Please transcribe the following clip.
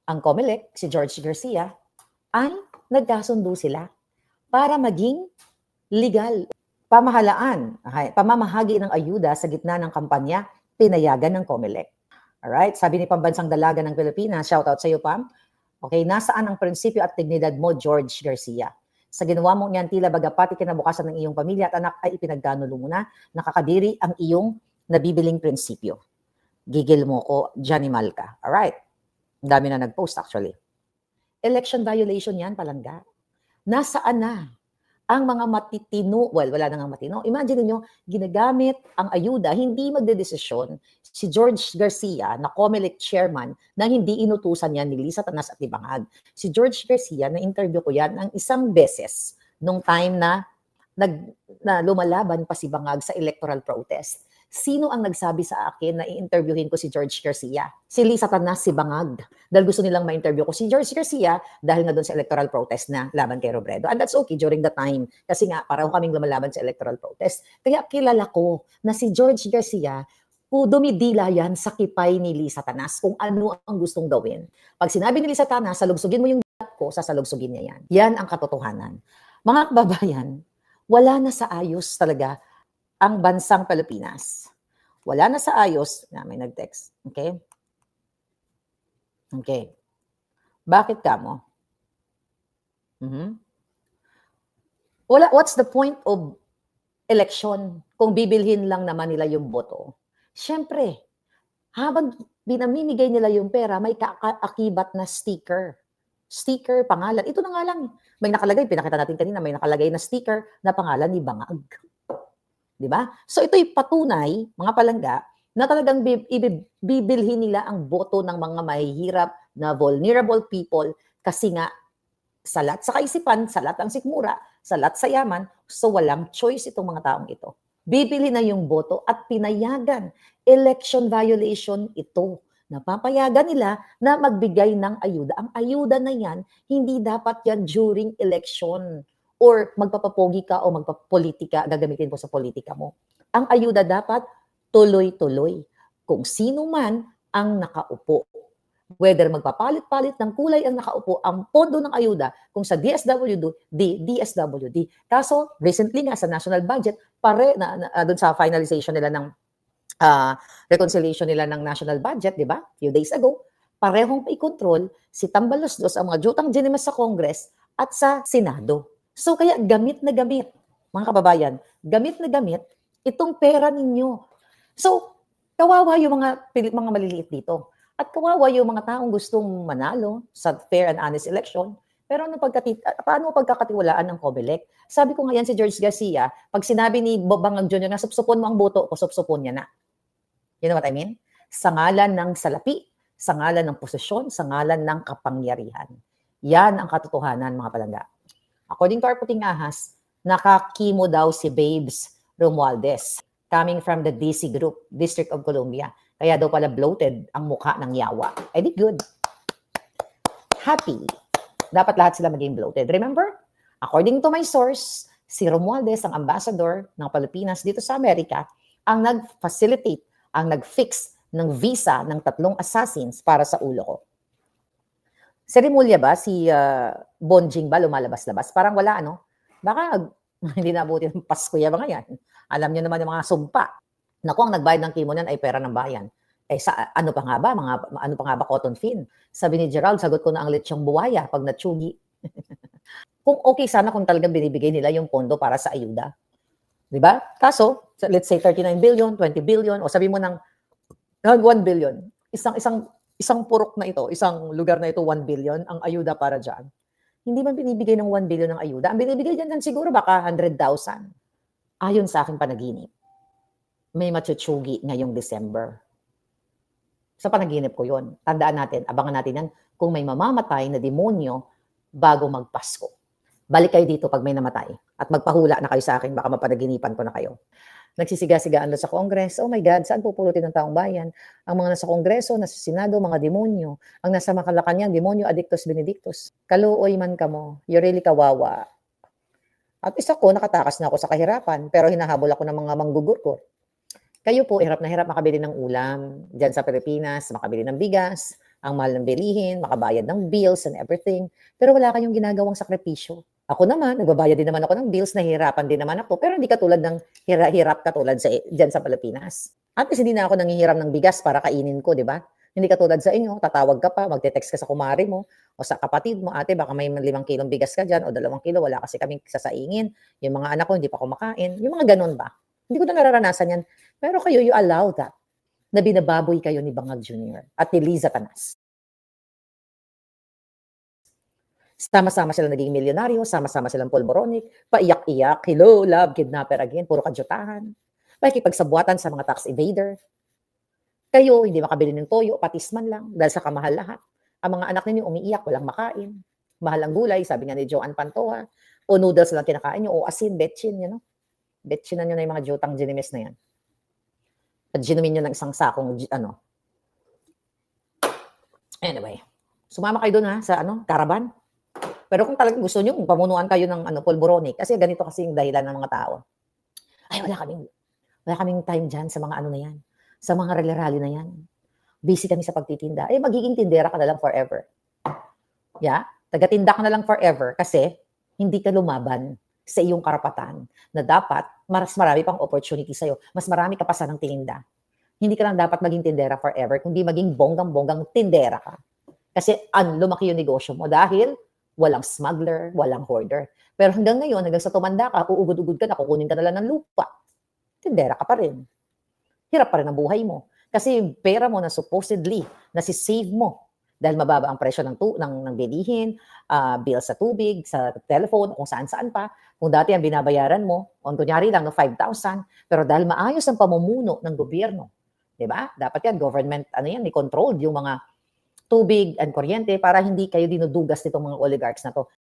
ang COMELEC, si George Garcia, ay nagkasundo sila para maging legal. Pamamahagi ng ayuda sa gitna ng kampanya, pinayagan ng COMELEC. Alright, sabi ni Pambansang Dalaga ng Pilipinas, shout out sa iyo, Pam. Okay, nasaan ang prinsipyo at dignidad mo, George Garcia? Sa ginawa mo niyan, tila bagapati kinabukasan ng iyong pamilya at anak ay ipinagkanulo mo na, nakakadiri ang iyong nabibiling prinsipyo. Gigil mo ko, Johnny Malca. Alright, ang dami na nag-post actually. Election violation yan, Palangga. Nasaan na ang mga matitino? Well, wala na nga matino. Imagine niyo, ginagamit ang ayuda, hindi magdedesisyon si George Garcia na COMELEC chairman na hindi inutusan yan ni Lisa Tanas at ni Bangag. Si George Garcia, na-interview ko yan ng isang beses nung time na lumalaban pa si Bangag sa electoral protest. Sino ang nagsabi sa akin na i-interviewin ko si George Garcia? Si Lisa Tanas, si Bangag. Dahil gusto nilang ma-interview ko si George Garcia dahil nga doon sa electoral protest na laban kay Robredo. And that's okay during the time. Kasi nga, pareho kaming lumalaban sa electoral protest. Kaya kilala ko na si George Garcia, dumidila yan sa kipay ni Lisa Tanas kung ano ang gustong gawin. Pag sinabi ni Lisa Tanas, salubsugin mo yung ko, sasalubsugin niya yan. Yan ang katotohanan. Mga kababayan, wala na sa ayos talaga ang bansang Pilipinas. Wala na sa ayos. May nag-text. Okay? Okay. Bakit ka mo? What's the point of election kung bibilhin lang naman nila yung boto? Siyempre, habang binamimigay nila yung pera, may kaakibat na sticker. Sticker, pangalan. Ito na nga lang. May nakalagay, pinakita natin kanina, may nakalagay na sticker na pangalan ni Bangag. Diba? So ito'y patunay, mga palangga, na talagang bibilhin nila ang boto ng mga mahihirap na vulnerable people kasi nga salat sa kaisipan, salat ang sikmura, salat sa yaman, so walang choice itong mga taong ito. Bibili na yung boto at pinayagan. Election violation ito. Napapayagan nila na magbigay ng ayuda. Ang ayuda na yan, hindi dapat yan during election or magpapapogi ka o magpapolitika, gagamitin po sa politika mo. Ang ayuda dapat tuloy-tuloy. Kung sino man ang nakaupo. Whether magpapalit-palit ng kulay ang nakaupo, ang pondo ng ayuda, kung sa DSWD. Kaso, recently nga sa national budget, doon sa finalization nila ng reconciliation nila ng national budget, di ba? Few days ago, parehong i-control si Tambaluslos ang mga jutang ginimas sa Congress at sa Senado. So kaya gamit na gamit, mga kababayan, gamit na gamit itong pera ninyo. So kawawa yung mga maliliit dito. At kawawa yung mga taong gustong manalo sa fair and honest election. Pero paano pagkakatiwalaan ng COMELEC? Sabi ko ngayon si George Garcia, pag sinabi ni Bangag Jr. na supsupon mo ang boto ko, supsupon niya na. You know what I mean? Sa ngalan ng salapi, sa ngalan ng posisyon, sa ngalan ng kapangyarihan. Yan ang katotohanan, mga palangga. According to our puting ahas, nakakimo daw si Babes Romualdez coming from the DC Group, District of Columbia. Kaya daw pala bloated ang mukha ng yawa. Eh di good. Happy. Dapat lahat sila maging bloated. Remember? According to my source, si Romualdez, ang ambassador ng Pilipinas dito sa Amerika, ang nag-facilitate, ang nag-fix ng visa ng 3 assassins para sa ulo ko. Si Rimulya ba, si Bonjing ba, lumalabas-labas? Parang wala, ano? Baka hindi naabuti ng Pasko yan mga yan. Alam niyo naman yung mga sumpa. Naku, ang nagbayad ng kimo niyan ay pera ng bayan. Eh, ano pa nga ba, cotton fin? Sabi ni Gerald, sagot ko na ang lechong buwaya pag natsugi. Kung okay sana kung talagang binibigay nila yung pondo para sa ayuda. Diba? Kaso, let's say 39 billion, 20 billion, o sabi mo ng 1 billion. Isang purok na ito, isang lugar na ito, 1 billion, ang ayuda para dyan. Hindi man binibigay ng 1 billion ng ayuda. Ang binibigay dyan siguro baka 100,000. Ayon sa aking panaginip, may matsuchugi ngayong December. Sa panaginip ko yon. Tandaan natin, abangan natin yan kung may mamamatay na demonyo bago magpasko. Balik kayo dito pag may namatay at magpahula na kayo sa akin, baka mapanaginipan ko na kayo. Nagsisiga-sigaan doon sa Congress. Oh my God, saan pupulutin ng taong bayan? Ang mga nasa Kongreso, nasa Senado, mga demonyo. Ang nasa Malacanang, demonyo addictus benedictus. Kaluoy man ka mo, you really kawawa. At isa ko, nakatakas na ako sa kahirapan, pero hinahabol ako ng mga manggugurkur. Kayo po, hirap na hirap makabili ng ulam dyan sa Pilipinas, makabili ng bigas, ang mahal ng bilihin, makabayad ng bills and everything, pero wala kayong ginagawang sakripisyo. Ako naman, nagbabayad din naman ako ng bills, nahihirapan din naman ako, pero hindi katulad ng hirap katulad diyan sa Pilipinas. At least hindi na ako nanghihiram ng bigas para kainin ko, di ba? Hindi katulad sa inyo, tatawag ka pa, magte-text ka sa kumari mo o sa kapatid mo, ate, baka may 5 kilong bigas ka dyan o 2 kilo, wala kasi kaming sasaingin. Yung mga anak ko hindi pa kumakain. Yung mga ganun ba? Hindi ko na nararanasan yan. Pero kayo, you allow that na binababoy kayo ni Bangag Jr. at ni Liza Tanas. Sama-sama sila naging milyonaryo, sama-sama silang pulboronic, paiyak-iyak, hello, love, kidnapper again, puro kadyutahan. Pakikipagsabuatan sa mga tax evader. Kayo, hindi makabili ng toyo, patis man lang, dahil sa kamahal lahat. Ang mga anak ninyo umiiyak, walang makain. Mahal ang gulay, sabi nga ni Joanne Pantoja. O noodles lang kinakain nyo, o asin, betchin, you know? Betchinan nyo na yung mga jutang ginimis na yan. At ginumin nyo ng isang sakong, Anyway, sumama kayo doon ha, sa caravan. Pero kung talagang gusto nyo, pamunuan kayo ng pulboronic, kasi ganito kasi yung dahilan ng mga tao. Ay, wala kaming time dyan sa mga na yan. Sa mga rally-rally na yan. Busy kami sa pagtitinda. Magiging tindera ka na lang forever. Yeah? Taga-tinda ka na lang forever kasi hindi ka lumaban sa iyong karapatan na dapat mas marami pang opportunity sa'yo. Mas marami ka pa sanang tininda. Hindi ka lang dapat maging tindera forever, kundi maging bonggang-bonggang tindera ka. Kasi lumaki yung negosyo mo dahil walang smuggler, walang hoarder. Pero hanggang ngayon, hanggang sa tumanda ka, uugod-ugod ka na, kukunin ka na lang ng lupa. Tindera ka pa rin. Hirap pa rin ang buhay mo. Kasi yung pera mo na supposedly, nasi-save mo dahil mababa ang presyo ng bilihin, bill sa tubig, sa telephone, kung saan-saan pa. Kung dati ang binabayaran mo, kunyari lang, 5,000, pero dahil maayos ang pamumuno ng gobyerno, di ba? Dapat yan, government, may control yung mga tubig and kuryente para hindi kayo dinudugas nitong mga oligarchs na to.